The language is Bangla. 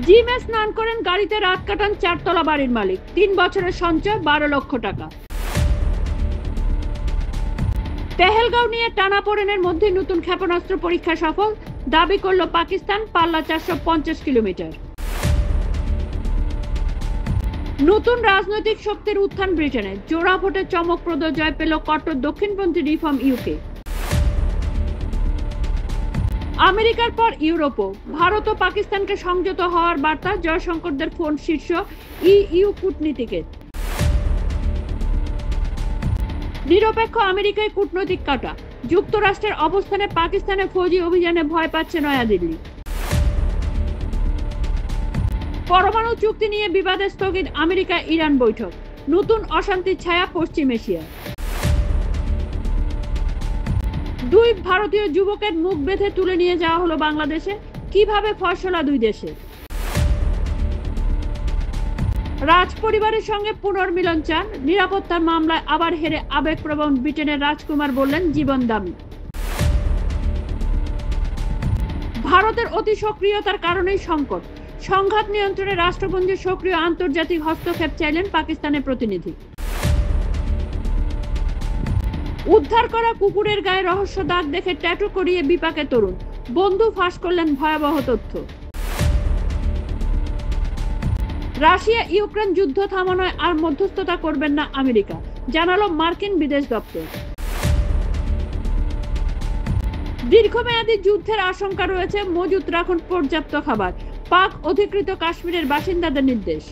জিমে স্নান করেন, গাড়িতে রাত কাটান চারতলা বাড়ির মালিক। ৩ বছরের সঞ্চয় ১২ লক্ষ টাকা। পেহেলগাঁও নিয়ে টানাপোড়েনের মধ্যে নতুন ক্ষেপণাস্ত্র পরীক্ষা সফল, দাবি করল পাকিস্তান। পাল্লা ৪৫০ কিলোমিটার। নতুন রাজনৈতিক শক্তির উত্থান ব্রিটেনে, জোড়া ভোটে চমকপ্রদ জয় পেল কট্টর দক্ষিণপন্থী রিফর্ম ইউকে। আমেরিকার পর ইউরোপও ভারত ও পাকিস্তানকে সংযত হওয়ার বার্তা। জয়শঙ্করদের ফোন শীর্ষ ইইউ কূটনীতিকের। নিরপেক্ষ আমেরিকায় কূটনৈতিক কাটা, যুক্তরাষ্ট্রের অবস্থানে পাকিস্তানে ফৌজি অভিযানে ভয় পাচ্ছে নয়াদিল্লি। পরমাণু চুক্তি নিয়ে বিবাদে স্থগিত আমেরিকা ইরান বৈঠক, নতুন অশান্তির ছায়া পশ্চিম এশিয়ায়। 2 ভারতীয় যুবকের মুখ বেঁধে তুলে নিয়ে যাওয়া হলো বাংলাদেশে, কিভাবে ফয়সলা 2 দেশে। রাজ পরিবারের সঙ্গে পুনর্মিলন চান, নিরাপত্তার মামলায় আবার হেরে আবেগপ্রবণ ব্রিটেনের রাজকুমার বললেন জীবন দামি। ভারতের অতি সক্রিয়তার কারণেই সংকট, সংঘাত নিয়ন্ত্রণে রাষ্ট্রপুঞ্জের সক্রিয় আন্তর্জাতিক হস্তক্ষেপ চাইলেন পাকিস্তানের প্রতিনিধি। উদ্ধার করা কুকুরের গায়ে রহস্য দাগ দেখে ট্যাটু করিয়ে বিপাকে তরুণ, বন্ধু ফাঁস করলেন ভয়াবহ তথ্য। রাশিয়া ইউক্রেন যুদ্ধ থামানোয় আর মধ্যস্থতা করবেন না আমেরিকা, জানালো মার্কিন বিদেশ দপ্তর। দীর্ঘমেয়াদী যুদ্ধের আশঙ্কা রয়েছে, মজুত রাখুন পর্যাপ্ত খাবার, পাক অধিকৃত কাশ্মীরের বাসিন্দাদের নির্দেশ।